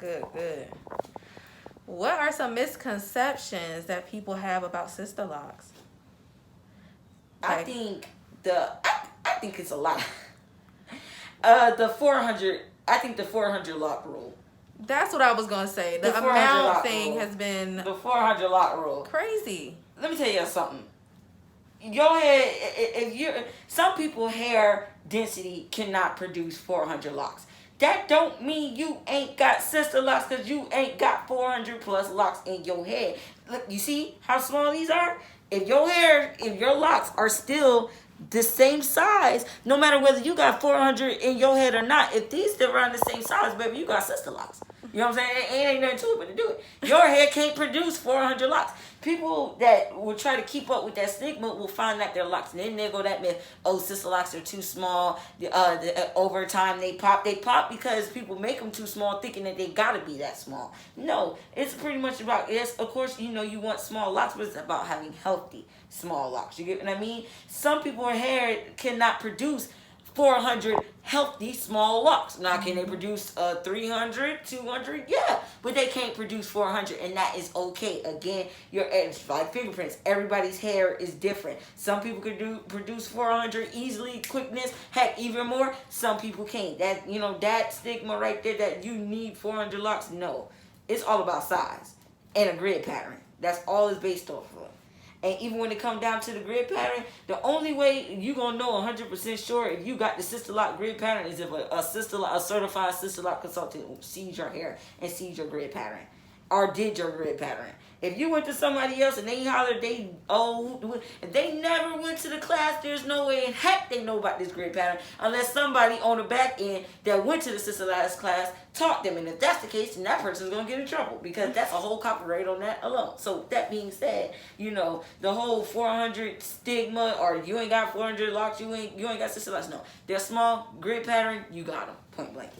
Good. What are some misconceptions that people have about sister locks? I think I think it's a lot. The 400. I think the 400 lock rule. That's what I was gonna say. The 400 amount lock thing rule. has been The 400 lock rule. crazy. Let me tell you something. Your hair, if you some people hair density cannot produce 400 locks. That don't mean you ain't got sister locks because you ain't got 400 plus locks in your head. Look, you see how small these are? If your locks are still the same size, no matter whether you got 400 in your head or not, if these still around the same size, baby, you got sister locks. You know what I'm saying? It ain't nothing to it but to do it. Your hair can't produce 400 locks. People that will try to keep up with that stigma will find that their locks. And then they go that myth, oh, sister locks are too small. Over time they pop. They pop because people make them too small thinking that they gotta be that small. No, it's pretty much about, yes, of course, you know, you want small locks, but it's about having healthy small locks. You get what I mean? Some people's hair cannot produce 400 healthy small locks. Now, can they produce 300, 200? Yeah, but they can't produce 400, and that is okay. Again, your edge, like fingerprints, everybody's hair is different. Some people could produce 400 easily, quickness, heck, even more. Some people can't. That, you know, that stigma right there that you need 400 locks, no. It's all about size and a grid pattern. That's all it's based off of. And even when it comes down to the grid pattern, the only way you gonna know 100% sure if you got the sister lock grid pattern is if a certified sister lock consultant sees your hair and sees your grid pattern, or did your grid pattern. If you went to somebody else and they hollered if they never went to the class, there's no way in heck they know about this grid pattern unless somebody on the back end that went to the sister lock class taught them. And if that's the case, then that person's gonna get in trouble because that's a whole copyright on that alone. So that being said, you know, the whole 400 stigma or you ain't got 400 locks, you ain't got sister locks. No, they're small grid pattern. You got them, point blank.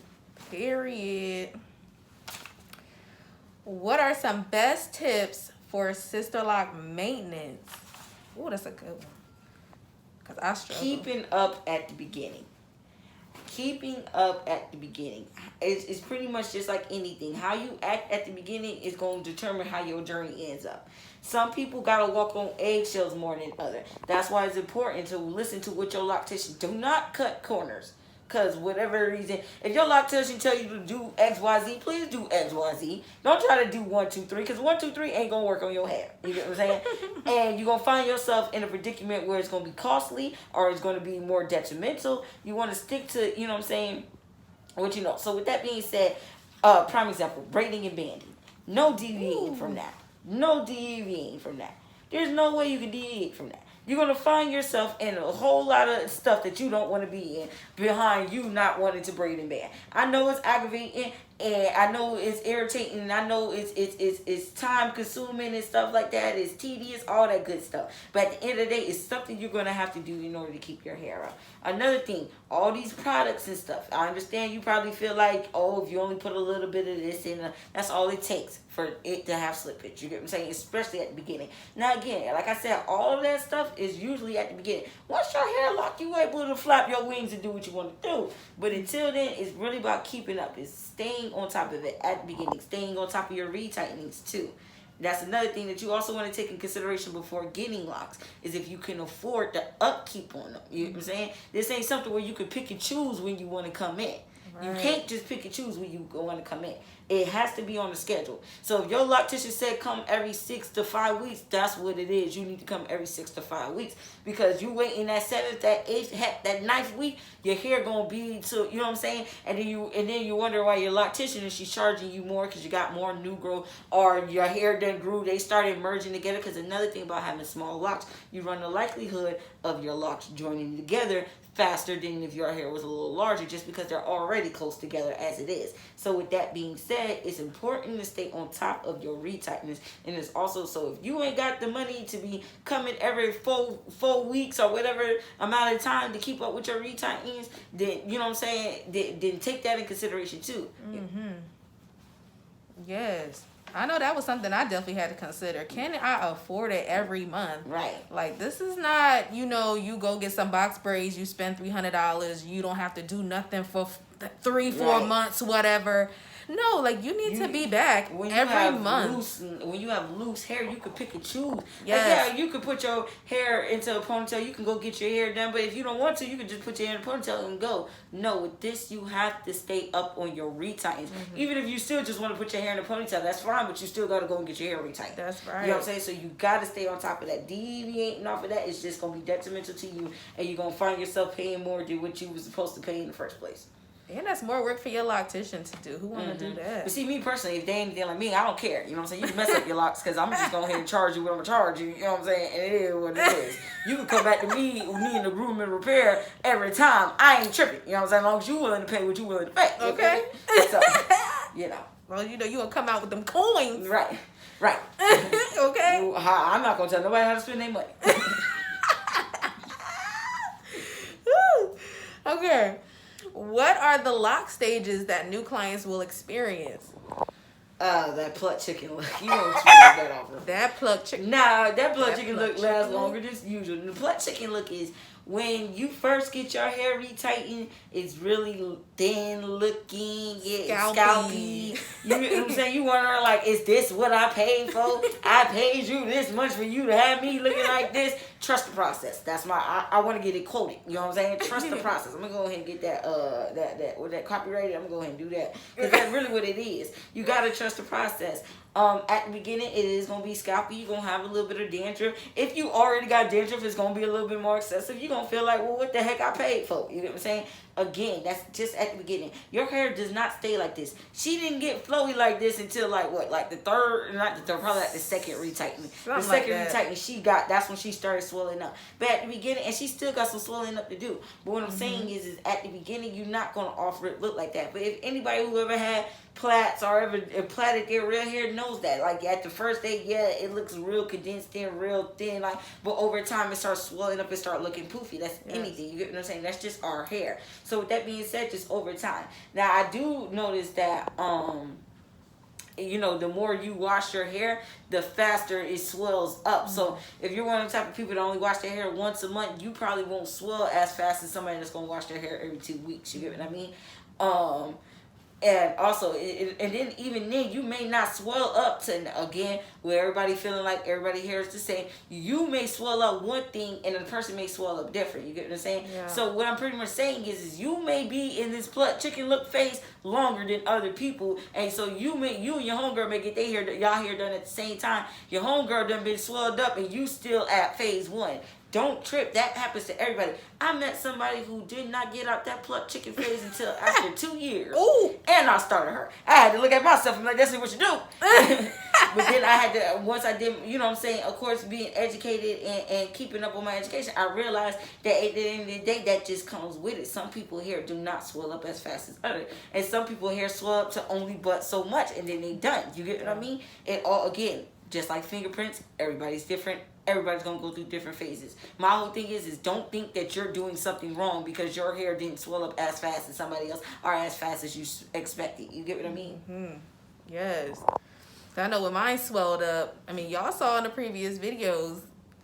Period. What are some best tips for sister lock maintenance? Oh, that's a good one. Because I struggle. Keeping up at the beginning. It's pretty much just like anything. How you act at the beginning is going to determine how your journey ends up. Some people got to walk on eggshells more than others. That's why it's important to listen to what your loctician. Do not cut corners. Because whatever reason, if your loctician tell you to do XYZ, please do XYZ. Don't try to do 1, 2, 3, because 1, 2, 3 ain't gonna work on your hair. You get what I'm saying? And you're gonna find yourself in a predicament where it's gonna be costly or it's gonna be more detrimental. You want to stick to, you know what I'm saying, what you know. So with that being said, prime example, braiding and banding. No deviating from that. There's no way you can deviate from that. You're going to find yourself in a whole lot of stuff that you don't want to be in behind you not wanting to braid and band. I know it's aggravating and I know it's irritating and I know it's time consuming and stuff like that. It's tedious, all that good stuff. But at the end of the day, it's something you're going to have to do in order to keep your hair up. Another thing, all these products and stuff. I understand you probably feel like, oh, if you only put a little bit of this in, that's all it takes for it to have slippage. You get what I'm saying? Especially at the beginning. Now again, like I said, all of that stuff is usually at the beginning. Once your hair lock, you able to flap your wings and do what you want to do. But until then, it's really about keeping up. It's staying on top of it at the beginning. Staying on top of your retightenings too. That's another thing that you also want to take in consideration before getting locks is if you can afford the upkeep on them. You know what I'm saying? This ain't something where you can pick and choose when you want to come in. Right. You can't just pick and choose when you want to come in. It has to be on the schedule. So if your loctician said come every 6 to 5 weeks, that's what it is. You need to come every 6 to 5 weeks because you waiting that 7th, that 8th, heck, that 9th week, your hair gonna be to, you know what I'm saying? And then you wonder why your loctician is she charging you more because you got more new growth or your hair done grew. They started merging together because another thing about having small locks, you run the likelihood of your locks joining together faster than if your hair was a little larger just because they're already close together as it is. So with that being said, it's important to stay on top of your retightness. And it's also, so if you ain't got the money to be coming every four weeks or whatever amount of time to keep up with your retightenings, then, you know what I'm saying, then take that in consideration too. Mm-hmm. Yes. I know that was something I definitely had to consider. Can I afford it every month? Right. Like, this is not, you know, you go get some box braids, you spend $300, you don't have to do nothing for 3-4 months, whatever. No, like you need to be back when you every have month. when you have loose hair, you can pick and choose. Yes. Like, yeah, you can put your hair into a ponytail. You can go get your hair done, but if you don't want to, you can just put your hair in a ponytail and go. No, with this, you have to stay up on your retightens. Even if you still just want to put your hair in a ponytail, that's fine, but you still got to go and get your hair retightened. That's right. You know what I'm saying? So you got to stay on top of that. Deviating off of that is just going to be detrimental to you, and you're going to find yourself paying more than what you was supposed to pay in the first place. And that's more work for your loctician to do. Who want to do that? But see, me personally, if they ain't anything like me, I don't care. You know what I'm saying? You can mess up your locks because I'm just going ahead and charge you what I'm going to charge you. You know what I'm saying? And it is what it is. You can come back to me and the groom and repair every time. I ain't tripping. You know what I'm saying? As long as you willing to pay what you willing to pay. Okay. So, you know. Well, you know, you going to come out with them coins. Right. Right. Okay. I'm not going to tell nobody how to spend their money. Okay. What are the lock stages that new clients will experience? That pluck chicken look. You don't experience that often. That pluck chicken. Nah, that pluck chicken look lasts longer than usual. The pluck chicken look is when you first get your hair retightened, it's really thin looking, scalpy. You know what I'm saying? You wondering like, is this what I paid for? I paid you this much for you to have me looking like this. Trust the process. That's I want to get it quoted. You know what I'm saying? Trust the process. I'm gonna go ahead and get that with that copyrighted. I'm gonna go ahead and do that because that's really what it is. You gotta trust the process. At the beginning, it is going to be scalpy. You're going to have a little bit of dandruff. If you already got dandruff, it's going to be a little bit more excessive. You're going to feel like, well, what the heck I paid for? You know what I'm saying? Again, that's just at the beginning. Your hair does not stay like this. She didn't get flowy like this until like the third, not the third, probably like the second retightening. The second retightening that's when she started swelling up. But at the beginning, and she still got some swelling up to do. But what I'm saying is at the beginning, you're not going to offer it look like that. But if anybody who ever had plaits or ever plaited their real hair knows that. Like at the first day, yeah, it looks real condensed in, real thin, like, but over time it starts swelling up and start looking poofy. That's anything. You get what I'm saying? That's just our hair. So with that being said, just over time. Now I do notice that you know, the more you wash your hair, the faster it swells up. So if you're one of the type of people that only wash their hair once a month, you probably won't swell as fast as somebody that's gonna wash their hair every 2 weeks. You get what I mean? And also, and then even then, you may not swell up to, again, where everybody feeling like everybody here is the same. You may swell up one thing, and the person may swell up different. You get what I'm saying? Yeah. So what I'm pretty much saying is you may be in this pluck chicken look phase longer than other people, and so you and your homegirl may get y'all hair done at the same time. Your homegirl done been swelled up, and you still at phase 1. Don't trip. That happens to everybody. I met somebody who did not get out that pluck chicken phase until after 2 years. Ooh. And I started her. I had to look at myself and like, that's not what you do. But then I had to, once I did, you know what I'm saying, of course, being educated and keeping up on my education, I realized that at the end of the day, that just comes with it. Some people hair do not swell up as fast as others. And some people hair swell up to only but so much, and then they done. You get what I mean? It all, again, just like fingerprints, everybody's different. Everybody's going to go through different phases. My whole thing is don't think that you're doing something wrong because your hair didn't swell up as fast as somebody else or as fast as you expected. You get what I mean? Mm-hmm. Yes. I know when mine swelled up, I mean, y'all saw in the previous videos,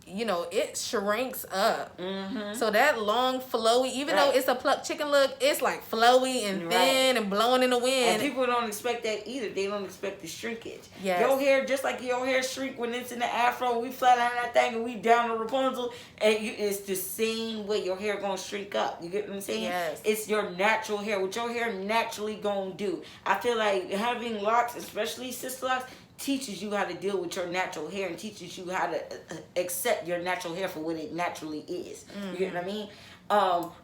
you know, it shrinks up. Mm-hmm. So that long, flowy, even though it's a plucked chicken look, it's like flowy and thin and blowing in the wind. And people don't expect that either. They don't expect the shrinkage. Yes. Your hair, just like your hair shrink when it's in the afro, we flat iron that thing and we down the Rapunzel, and it's the same way your hair gonna shrink up. You get what I'm saying? Yes. It's your natural hair. What your hair naturally gonna do. I feel like having locks, especially sister locks, teaches you how to deal with your natural hair and teaches you how to accept your natural hair for what it naturally is. Mm-hmm. You get what I mean?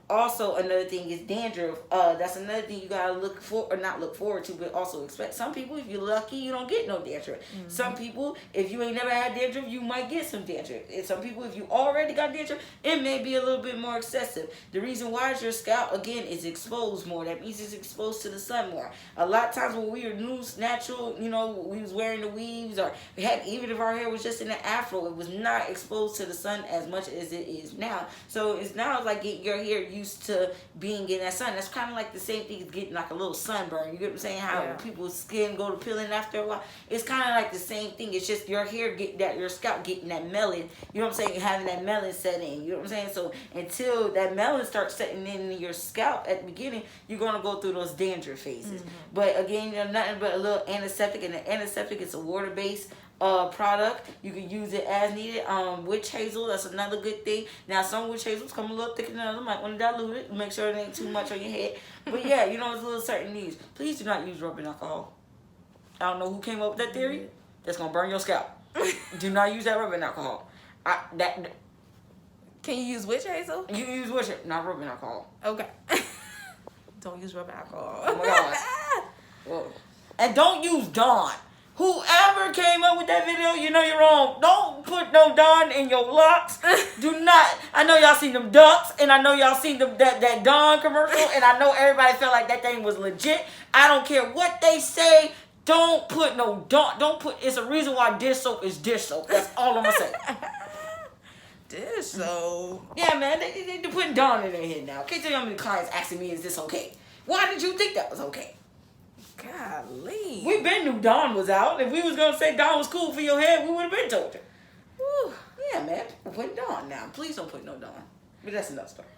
Also, another thing is dandruff. That's another thing you gotta look for, or not look forward to, but also expect. Some people, if you're lucky, you don't get no dandruff. Mm-hmm. Some people, if you ain't never had dandruff, you might get some dandruff. And some people, if you already got dandruff, it may be a little bit more excessive. The reason why is your scalp, again, is exposed more. That means it's exposed to the sun more. A lot of times when we were loose, natural, you know, we was wearing the weaves, or heck, even if our hair was just in the afro, it was not exposed to the sun as much as it is now. So it's now like get your hair used to being in that sun. That's kind of like the same thing as getting like a little sunburn. You get what I'm saying? How people's skin go to peeling after a while. It's kind of like the same thing. It's just your hair getting that, your scalp getting that melon. You know what I'm saying? Having that melon set in. You know what I'm saying? So until that melon starts setting in your scalp at the beginning, you're gonna go through those dandruff phases. But again, you know, nothing but a little antiseptic, and the antiseptic is a water-based product. You can use it as needed. Witch hazel, that's another good thing. Now some witch hazels come a little thicker than others. You might want to dilute it, make sure it ain't too much on your head. But yeah, you know, it's a little certain needs. Please do not use rubbing alcohol. I don't know who came up with that theory. That's gonna burn your scalp. Do not use that rubbing alcohol. Can you use witch hazel? You use witch hazel, not rubbing alcohol. Okay. Don't use rubbing alcohol. Oh my God. Whoa. And don't use Dawn. Whoever came up with that video, you know you're wrong. Don't put no Dawn in your locks. Do not. I know y'all seen them ducks, and I know y'all seen that Dawn commercial, and I know everybody felt like that thing was legit. I don't care what they say. Don't put no Dawn. Don't put. It's a reason why dish soap is dish soap. That's all I'm gonna say. Dish soap. Yeah, man. They're putting Dawn in their head now. Can't tell you how many clients asking me, "Is this okay?" Why did you think that was okay? Golly. We been knew Dawn was out. If we was gonna say Dawn was cool for your head, we would have been told you. Whew. Yeah, man. Put Dawn now. Please don't put no Dawn. But that's another story.